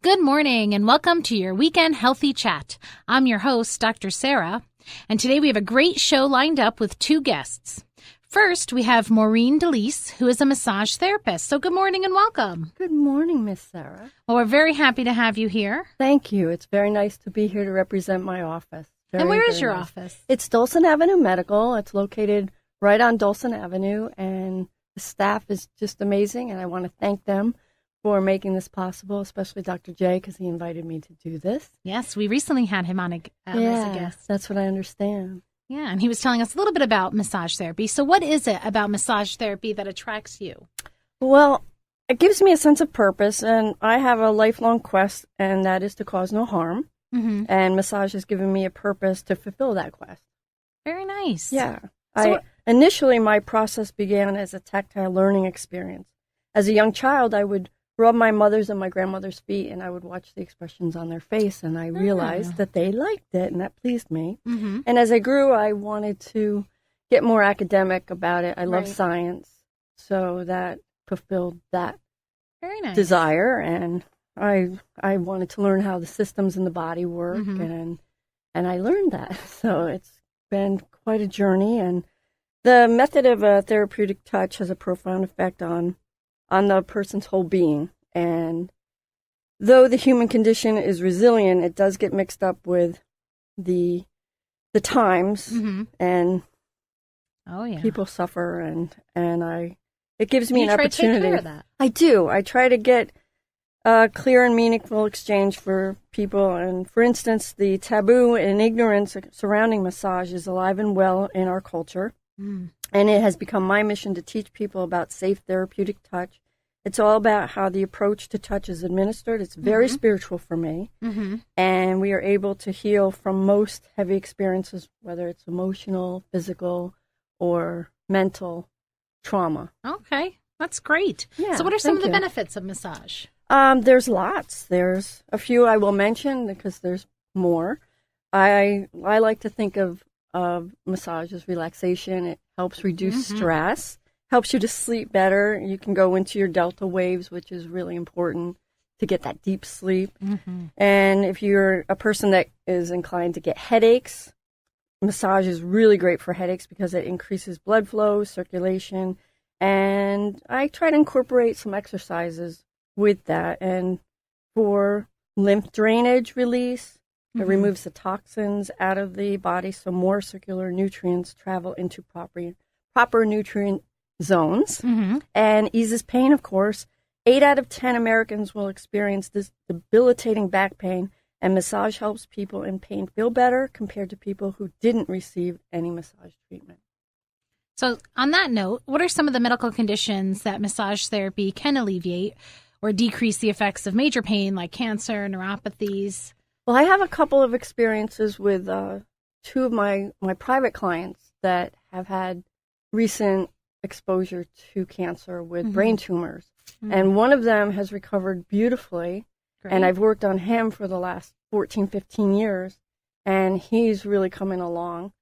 Good morning and welcome to your Weekend Healthy Chat. I'm your host, Dr. Sara, and today we have a great show lined up with two guests. First, we have Maureen D'Ulisse, who is a massage therapist. So good morning and welcome. Good morning, Miss Sara. Well, we're very happy to have you here. Thank you. It's very nice to be here to represent my office. And where is your office? It's Dulcin Avenue Medical. It's located right on Dulcin Avenue, and the staff is just amazing, and I want to thank them for making this possible, especially Dr. J, because he invited me to do this. Yes, we recently had him on as a guest. That's what I understand. Yeah, and he was telling us a little bit about massage therapy. So what is it about massage therapy that attracts you? Well, it gives me a sense of purpose, and I have a lifelong quest, and that is to cause no harm. Mm-hmm. And massage has given me a purpose to fulfill that quest. Very nice. Yeah. Initially, my process began as a tactile learning experience. As a young child, I would rub my mother's and my grandmother's feet, and I would watch the expressions on their face, and I realized that they liked it, and that pleased me. Mm-hmm. And as I grew, I wanted to get more academic about it. I love science, so that fulfilled that desire, and I wanted to learn how the systems in the body work, and I learned that. So it's been quite a journey, and the method of a therapeutic touch has a profound effect on the person's whole being. And though the human condition is resilient, it does get mixed up with the times, and people suffer, and it gives me an opportunity. To take care of that. I do. I try to get a clear and meaningful exchange for people. And for instance, the taboo and ignorance surrounding massage is alive and well in our culture. And it has become my mission to teach people about safe therapeutic touch. It's all about how the approach to touch is administered. It's very spiritual for me. And we are able to heal from most heavy experiences, whether it's emotional, physical, or mental trauma. Okay, that's great. Yeah, so what are some of the benefits of massage? There's lots. There's a few I will mention because there's more. I like to think of massage as relaxation. It helps reduce stress, helps you to sleep better. You can go into your delta waves, which is really important to get that deep sleep. And if you're a person that is inclined to get headaches, massage is really great for headaches because it increases blood flow, circulation, and I try to incorporate some exercises with that. And for lymph drainage release, it removes the toxins out of the body so more circular nutrients travel into proper nutrient zones, and eases pain, of course. 8 out of 10 Americans will experience this debilitating back pain, and massage helps people in pain feel better compared to people who didn't receive any massage treatment. So on that note, what are some of the medical conditions that massage therapy can alleviate or decrease the effects of major pain like cancer, neuropathies? Well, I have a couple of experiences with two of my private clients that have had recent exposure to cancer with brain tumors. And one of them has recovered beautifully. Great. And I've worked on him for the last 14, 15 years, and he's really coming along.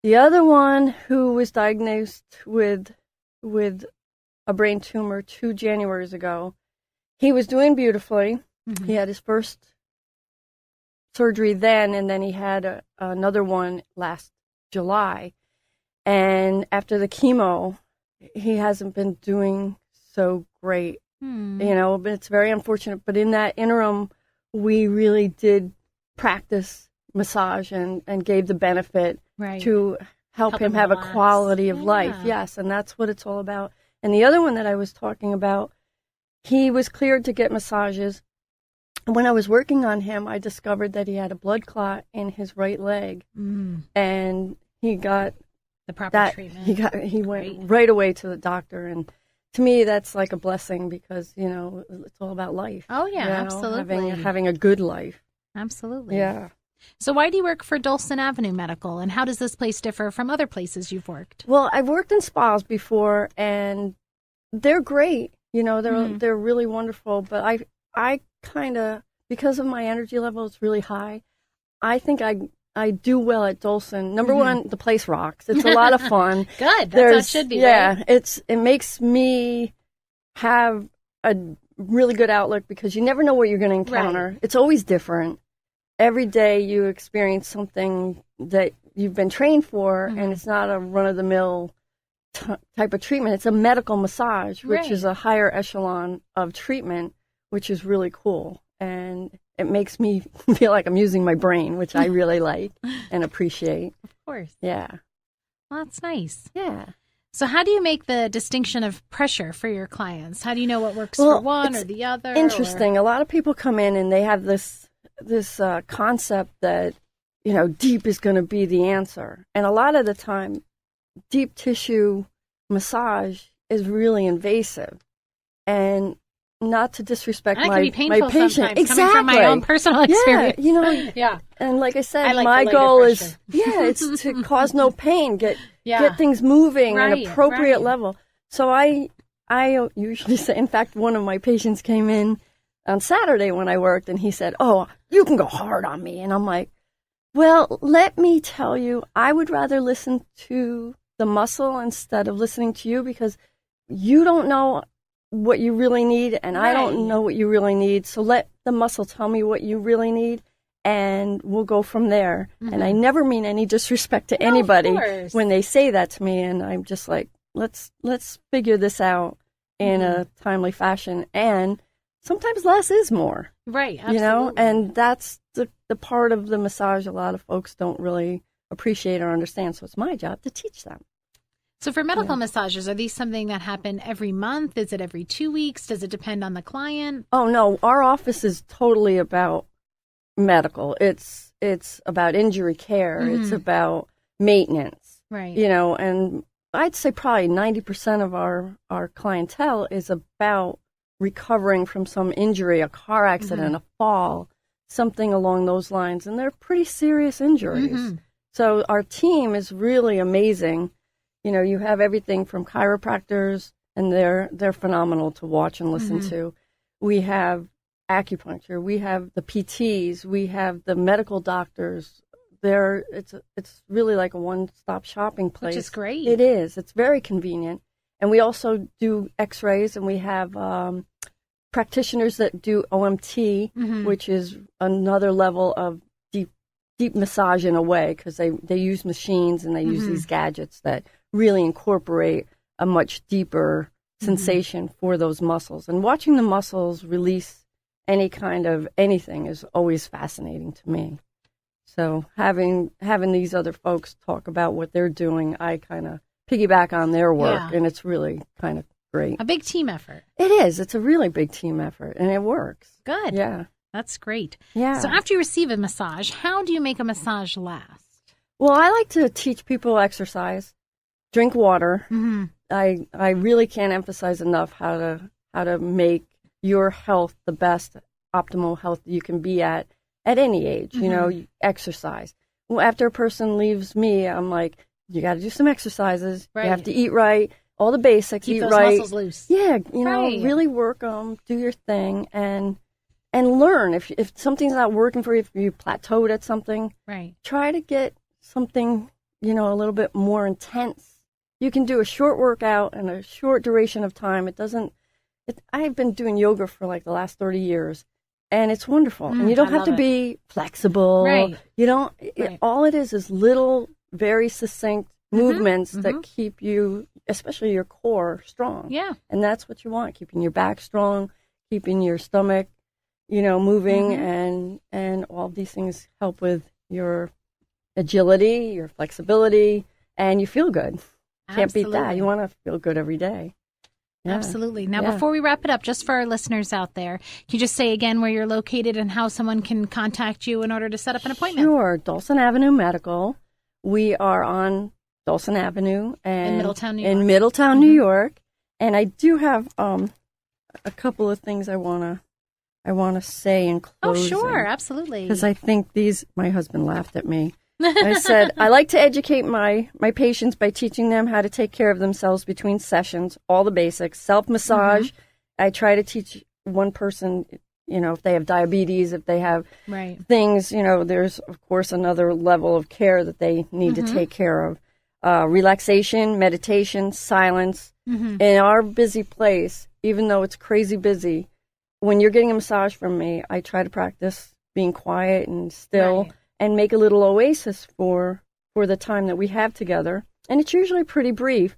The other one, who was diagnosed with a brain tumor 2 Januaries ago, he was doing beautifully. He had his first surgery then, and then he had another one last July. And after the chemo, he hasn't been doing so great, but it's very unfortunate. But in that interim, we really did practice massage and gave the benefit to help him have a quality of life. Yes, and that's what it's all about. And the other one that I was talking about, he was cleared to get massages. When I was working on him, I discovered that he had a blood clot in his right leg, and he got the proper treatment. He went right away to the doctor, and to me, that's like a blessing because it's all about life. Oh yeah, absolutely. Having a good life. Absolutely. Yeah. So why do you work for Dulcin Avenue Medical, and how does this place differ from other places you've worked? Well, I've worked in spas before, and they're great. They're really wonderful. But I kind of, because of my energy level, it's really high. I think I do well at Dulcin. Number one, the place rocks. It's a lot of fun. Good. That's how it should be. Yeah, right? it makes me have a really good outlook because you never know what you're going to encounter. Right. It's always different. Every day you experience something that you've been trained for, and it's not a run-of-the-mill type of treatment. It's a medical massage, which is a higher echelon of treatment, which is really cool. And it makes me feel like I'm using my brain, which I really like and appreciate. Of course. Yeah. Well, that's nice. Yeah. So how do you make the distinction of pressure for your clients? How do you know what works for one or the other? Interesting. A lot of people come in and they have this concept that, deep is going to be the answer. And a lot of the time, deep tissue massage is really invasive. And not to disrespect my patient. Exactly. Coming from my own personal experience. Yeah, And like I said, my goal is, it's to cause no pain, get things moving at an appropriate level. So I usually say, in fact, one of my patients came in on Saturday when I worked, and he said, "Oh, you can go hard on me." And I'm like, well, let me tell you, I would rather listen to the muscle instead of listening to you, because you don't know what you really need, and I don't know what you really need. So let the muscle tell me what you really need, and we'll go from there. And I never mean any disrespect to anybody when they say that to me, and I'm just like, let's figure this out in a timely fashion. And sometimes less is more. Right, absolutely. And that's the part of the massage a lot of folks don't really appreciate or understand. So it's my job to teach them. So for medical massages, are these something that happen every month? Is it every 2 weeks? Does it depend on the client? Oh, no. Our office is totally about medical. It's about injury care. It's about maintenance. Right. And I'd say probably 90% of our clientele is about recovering from some injury, a car accident, a fall, something along those lines. And they're pretty serious injuries. So our team is really amazing. You have everything from chiropractors, and they're phenomenal to watch and listen to. We have acupuncture. We have the PTs. We have the medical doctors. It's really like a one-stop shopping place. Which is great. It is. It's very convenient. And we also do X-rays, and we have practitioners that do OMT, which is another level of deep massage in a way, because they use machines and they use these gadgets that really incorporate a much deeper sensation for those muscles. And watching the muscles release any kind of anything is always fascinating to me. So having these other folks talk about what they're doing, I kind of piggyback on their work, and it's really kind of great. A big team effort. It is. It's a really big team effort, and it works. Good. Yeah. That's great. Yeah. So after you receive a massage, how do you make a massage last? Well, I like to teach people exercise, drink water. I really can't emphasize enough how to make your health the best optimal health you can be at any age. Exercise. Well, after a person leaves me, I'm like, you got to do some exercises. You have to eat right, all the basics. Keep eat those right. muscles loose. Yeah, really work them. Do your thing and learn. If something's not working for you, if you plateaued at something, try to get something a little bit more intense. You can do a short workout in a short duration of time. I've been doing yoga for like the last 30 years, and it's wonderful. And you don't have to be flexible. Right. You don't. All it is little, very succinct movements that keep you, especially your core, strong. Yeah. And that's what you want: keeping your back strong, keeping your stomach, moving, and all these things help with your agility, your flexibility, and you feel good. Can't beat that. You want to feel good every day. Yeah. Absolutely. Now, before we wrap it up, just for our listeners out there, can you just say again where you're located and how someone can contact you in order to set up an appointment? Sure. Dawson Avenue Medical. We are on Dawson Avenue in Middletown, New York. And I do have a couple of things I want to say in closing. Oh, sure. Absolutely. Because I think my husband laughed at me. I said, I like to educate my patients by teaching them how to take care of themselves between sessions, all the basics, self-massage. I try to teach one person, if they have diabetes, if they have things, there's, of course, another level of care that they need to take care of. Relaxation, meditation, silence. In our busy place, even though it's crazy busy, when you're getting a massage from me, I try to practice being quiet and still, Right. and make a little oasis for the time that we have together. And it's usually pretty brief,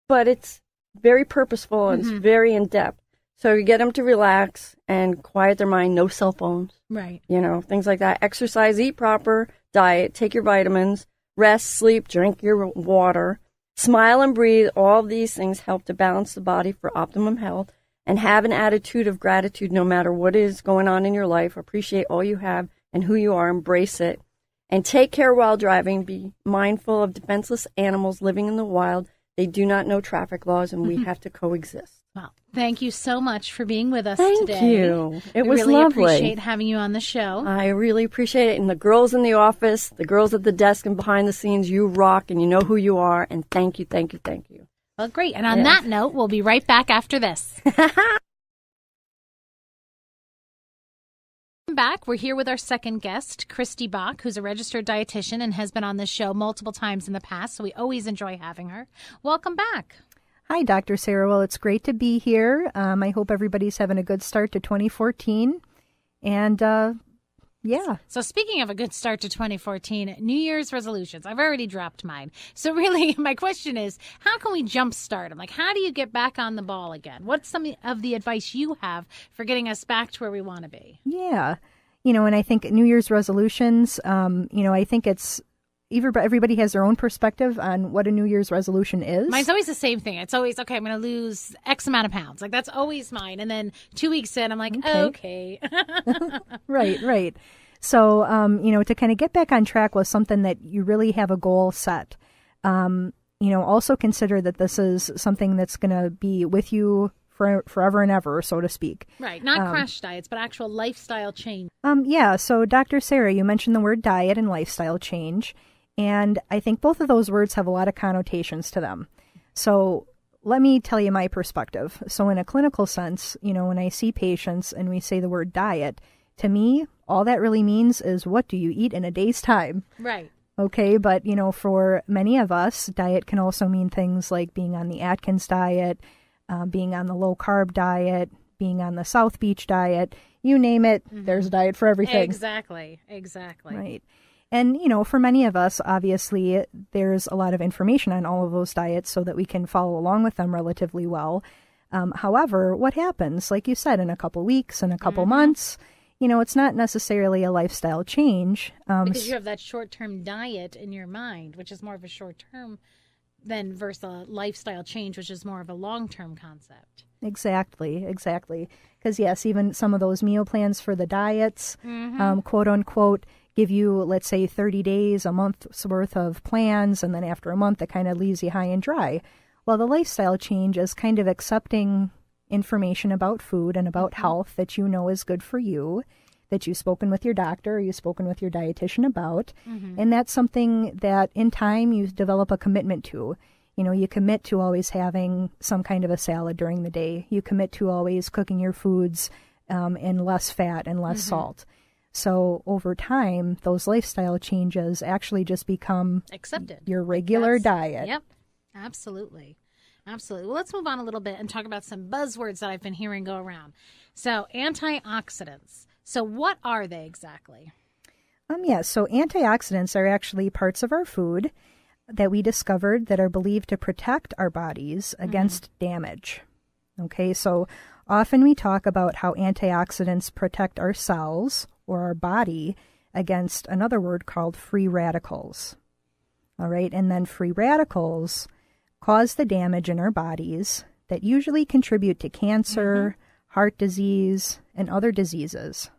but it's very purposeful and it's very in-depth. So you get them to relax and quiet their mind, no cell phones, Right. things like that. Exercise, eat proper, diet, take your vitamins, rest, sleep, drink your water, smile and breathe. All of these things help to balance the body for optimum health, and have an attitude of gratitude no matter what is going on in your life. Appreciate all you have and who you are, embrace it. And take care while driving. Be mindful of defenseless animals living in the wild. They do not know traffic laws, and we have to coexist. Well, thank you so much for being with us Thank today. you. It We was really lovely. appreciate having you on the show. I really appreciate it. And the girls in the office, the girls at the desk and behind the scenes, you rock and you know who you are. And thank you, thank you, thank you. Well, great. And on that note, we'll be right back after this. Back. We're here with our second guest, Christy Bock, who's a registered dietitian and has been on this show multiple times in the past, so we always enjoy having her. Welcome back. Hi, Dr. Sarah. Well, it's great to be here. I hope everybody's having a good start to 2014. And, yeah. So speaking of a good start to 2014, New Year's resolutions. I've already dropped mine. So really, my question is, how can we jumpstart them? Like, how do you get back on the ball again? What's some of the advice you have for getting us back to where we want to be? Yeah. And I think New Year's resolutions, I think it's everybody has their own perspective on what a New Year's resolution is. Mine's always the same thing. It's always, okay, I'm going to lose X amount of pounds. Like, that's always mine. And then 2 weeks in, I'm like, okay. Right. So, to kind of get back on track with something that you really have a goal set. Also consider that this is something that's going to be with you forever and ever, so to speak. Right. Not crash diets, but actual lifestyle change. So Dr. Sarah, you mentioned the word diet and lifestyle change. And I think both of those words have a lot of connotations to them. So let me tell you my perspective. So in a clinical sense, when I see patients and we say the word diet, to me, all that really means is, what do you eat in a day's time? Right. Okay, but, for many of us, diet can also mean things like being on the Atkins diet, being on the low-carb diet, being on the South Beach diet. You name it, there's a diet for everything. Exactly. Right. And, for many of us, obviously, there's a lot of information on all of those diets so that we can follow along with them relatively well. However, what happens, like you said, in a couple weeks, in a couple months, it's not necessarily a lifestyle change. Because you have that short-term diet in your mind, which is more of a short-term than versus a lifestyle change, which is more of a long-term concept. Exactly. Because, yes, even some of those meal plans for the diets, quote unquote, give you, let's say, 30 days, a month's worth of plans, and then after a month, it kind of leaves you high and dry. Well, the lifestyle change is kind of accepting information about food and about health that you know is good for you, that you've spoken with your doctor or you've spoken with your dietitian about, and that's something that in time you develop a commitment to. You commit to always having some kind of a salad during the day. You commit to always cooking your foods in less fat and less salt. So over time, those lifestyle changes actually just become accepted, your regular diet. Yep, absolutely. Well, let's move on a little bit and talk about some buzzwords that I've been hearing go around. So antioxidants. So what are they exactly? So antioxidants are actually parts of our food that we discovered that are believed to protect our bodies against damage. Okay, so often we talk about how antioxidants protect our cells or our body against another word called free radicals. All right, and then free radicals cause the damage in our bodies that usually contribute to cancer, heart disease, and other diseases.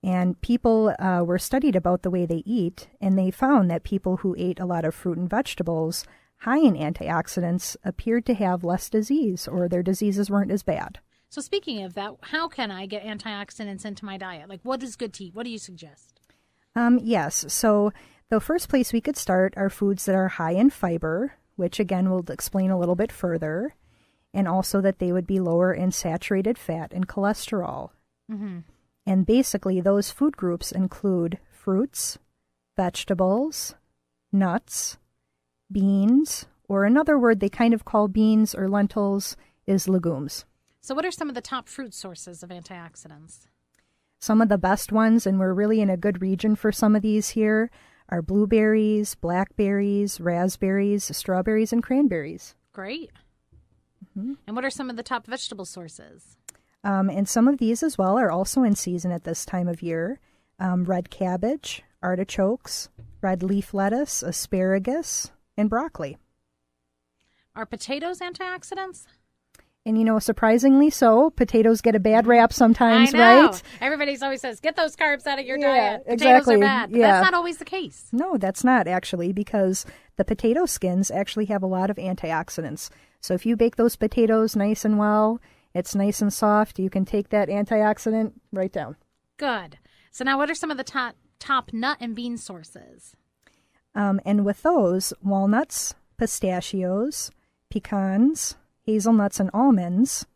And people were studied about the way they eat, and they found that people who ate a lot of fruit and vegetables high in antioxidants appeared to have less disease, or their diseases weren't as bad. So speaking of that, how can I get antioxidants into my diet? Like, what is good to eat? What do you suggest? Yes. So the first place we could start are foods that are high in fiber, which again we'll explain a little bit further, and also that they would be lower in saturated fat and cholesterol. And basically those food groups include fruits, vegetables, nuts, beans, or another word they kind of call beans or lentils is legumes. So what are some of the top fruit sources of antioxidants? Some of the best ones, and we're really in a good region for some of these here, are blueberries, blackberries, raspberries, strawberries, and cranberries. Great. And what are some of the top vegetable sources? And some of these as well are also in season at this time of year. Red cabbage, artichokes, red leaf lettuce, asparagus, and broccoli. Are potatoes antioxidants? And, surprisingly so, potatoes get a bad rap sometimes, I know. right? Everybody always says, get those carbs out of your Yeah, diet. Potatoes exactly. are bad. But that's not always the case. No, that's not actually, because the potato skins actually have a lot of antioxidants. So if you bake those potatoes nice and well, it's nice and soft, you can take that antioxidant right down. Good. So now what are some of the top nut and bean sources? And with those, walnuts, pistachios, pecans, hazelnuts, and almonds,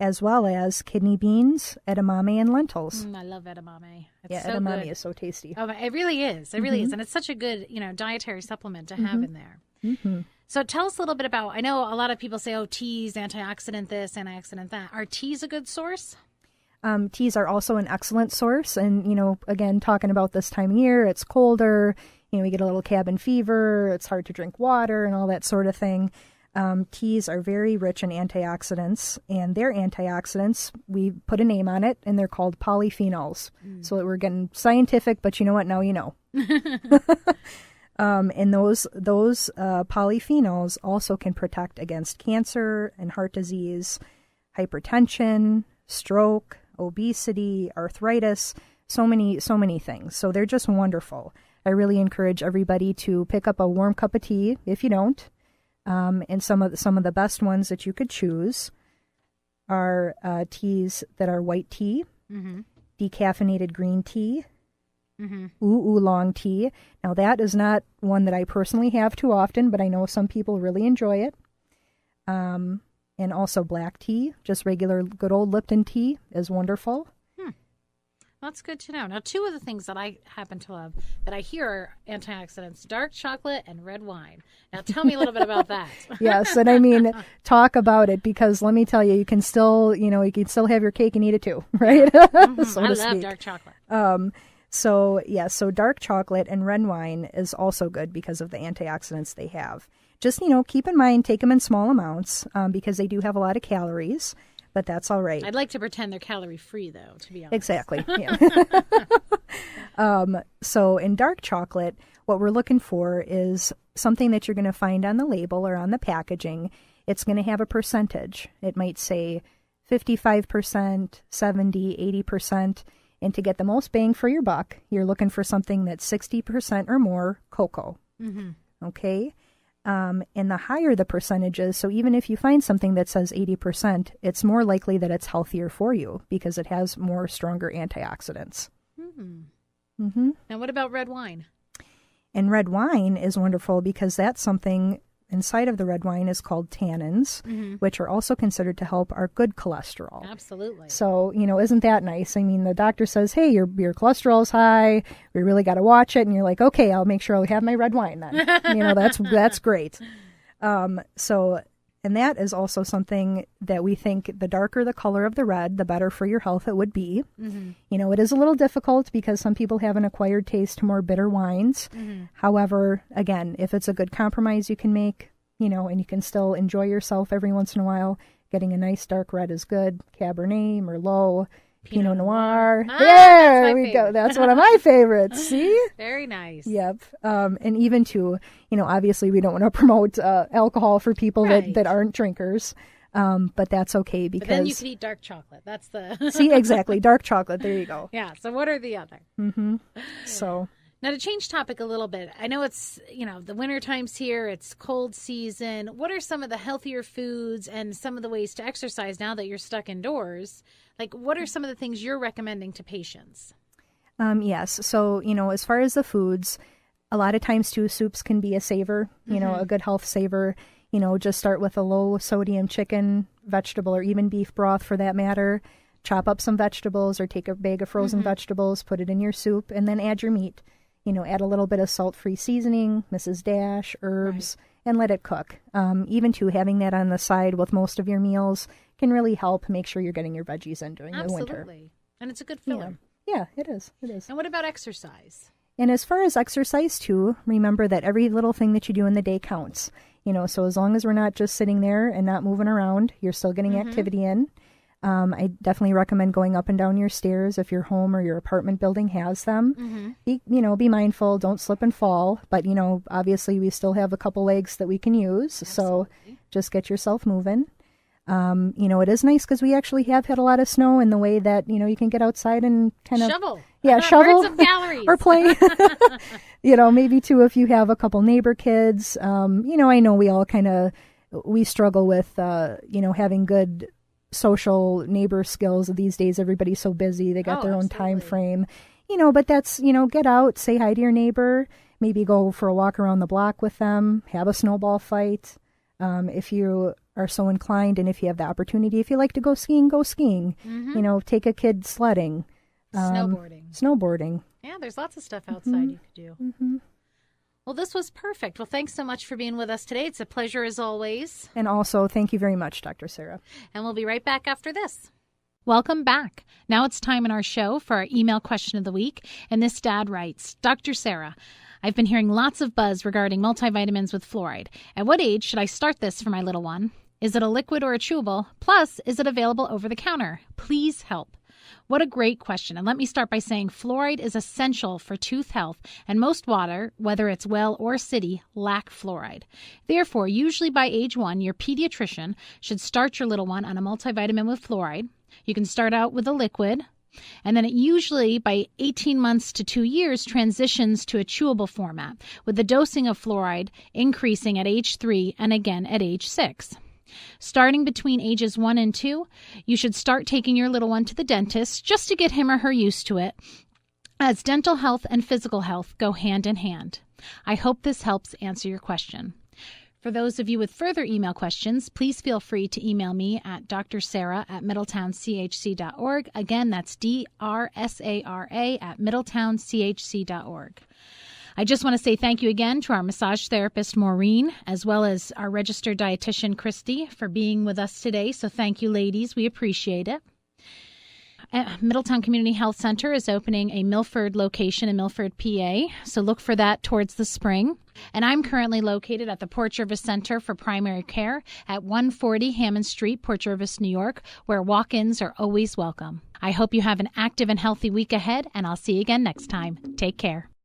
as well as kidney beans, edamame, and lentils. I love edamame. It's Yeah, so edamame good. is so tasty. Oh, it really is. It really is. And it's such a good, dietary supplement to have in there. Mm-hmm. So tell us a little bit about, I know a lot of people say, oh, teas, antioxidant this, antioxidant that. Are teas a good source? Teas are also an excellent source. And, again, talking about this time of year, it's colder, we get a little cabin fever, it's hard to drink water and all that sort of thing. Teas are very rich in antioxidants, and their antioxidants, we put a name on it, and they're called polyphenols. So we're getting scientific, but you know what? Now you know. And those polyphenols also can protect against cancer and heart disease, hypertension, stroke, obesity, arthritis, so many things. So they're just wonderful. I really encourage everybody to pick up a warm cup of tea if you don't. And some of the best ones that you could choose are teas that are white tea, decaffeinated green tea, oolong tea. Now that is not one that I personally have too often, but I know some people really enjoy it. And also black tea, just regular good old Lipton tea is wonderful. That's good to know. Now, two of the things that I happen to love that I hear are antioxidants, dark chocolate and red wine. Now, tell me a little bit about that. Yes, and I mean, talk about it, because let me tell you, you can still have your cake and eat it too, right? So I to love speak. dark chocolate. So dark chocolate and red wine is also good because of the antioxidants they have. Just, keep in mind, take them in small amounts because they do have a lot of calories. But that's all right. I'd like to pretend they're calorie-free, though, to be honest. Exactly. Yeah. So in dark chocolate, what we're looking for is something that you're going to find on the label or on the packaging. It's going to have a percentage. It might say 55%, 70, 80%. And to get the most bang for your buck, you're looking for something that's 60% or more cocoa. Okay? And the higher the percentages, so even if you find something that says 80%, it's more likely that it's healthier for you because it has more stronger antioxidants. Now, what about red wine? And red wine is wonderful because that's something inside of the red wine is called tannins, which are also considered to help our good cholesterol. Absolutely. So, isn't that nice? I mean, the doctor says, hey, your cholesterol's high. We really got to watch it. And you're like, okay, I'll make sure I'll have my red wine then. That's great. And that is also something that we think the darker the color of the red, the better for your health it would be. It is a little difficult because some people have an acquired taste to more bitter wines. However, again, if it's a good compromise you can make, and you can still enjoy yourself every once in a while, getting a nice dark red is good. Cabernet, Merlot, Pinot Noir. There we go. That's one of my favorites. See? Very nice. Yep. And even to, obviously we don't want to promote alcohol for people that aren't drinkers. But that's okay because... But then you can eat dark chocolate. That's the... See, exactly. Dark chocolate. There you go. Yeah. So what are the other? So... Now, to change topic a little bit, I know it's, the winter time's here, it's cold season. What are some of the healthier foods and some of the ways to exercise now that you're stuck indoors? Like, what are some of the things you're recommending to patients? Yes. So, as far as the foods, a lot of times, too, soups can be a saver, a good health saver. Just start with a low sodium chicken, vegetable, or even beef broth for that matter. Chop up some vegetables or take a bag of frozen vegetables, put it in your soup, and then add your meat. Add a little bit of salt-free seasoning, Mrs. Dash, herbs, and let it cook. Even, too, having that on the side with most of your meals can really help make sure you're getting your veggies in during the winter. Absolutely. And it's a good filler. Yeah, it is. It is. And what about exercise? And as far as exercise, too, remember that every little thing that you do in the day counts. So as long as we're not just sitting there and not moving around, you're still getting activity in. I definitely recommend going up and down your stairs if your home or your apartment building has them. Be mindful, don't slip and fall. But, obviously we still have a couple legs that we can use. Absolutely. So just get yourself moving. It is nice because we actually have had a lot of snow in the way that, you can get outside and kind of... Shovel. Shovel. Burn some calories. Or play. Maybe too if you have a couple neighbor kids. I know we all we struggle with, having good social neighbor skills these days. Everybody's so busy. They got their own time frame. But that's, get out, say hi to your neighbor, maybe go for a walk around the block with them, have a snowball fight. If you are so inclined and if you have the opportunity, if you like to go skiing, go skiing. Take a kid sledding. Snowboarding. Yeah, there's lots of stuff outside you could do. Well, this was perfect. Well, thanks so much for being with us today. It's a pleasure as always. And also, thank you very much, Dr. Sara. And we'll be right back after this. Welcome back. Now it's time in our show for our email question of the week. And this dad writes, Dr. Sara, I've been hearing lots of buzz regarding multivitamins with fluoride. At what age should I start this for my little one? Is it a liquid or a chewable? Plus, is it available over the counter? Please help. What a great question. And let me start by saying fluoride is essential for tooth health, and most water, whether it's well or city, lack fluoride. Therefore, usually by age 1, your pediatrician should start your little one on a multivitamin with fluoride. You can start out with a liquid, and then it usually by 18 months to 2 years transitions to a chewable format, with the dosing of fluoride increasing at age 3 and again at age 6. Starting between ages 1 and 2, you should start taking your little one to the dentist just to get him or her used to it, as dental health and physical health go hand in hand. I hope this helps answer your question. For those of you with further email questions, please feel free to email me at drsara@middletownchc.org. Again, that's DRSARA@middletownchc.org. I just want to say thank you again to our massage therapist, Maureen, as well as our registered dietitian, Christy, for being with us today. So thank you, ladies. We appreciate it. Middletown Community Health Center is opening a Milford location in Milford, PA. So look for that towards the spring. And I'm currently located at the Port Jervis Center for Primary Care at 140 Hammond Street, Port Jervis, New York, where walk-ins are always welcome. I hope you have an active and healthy week ahead, and I'll see you again next time. Take care.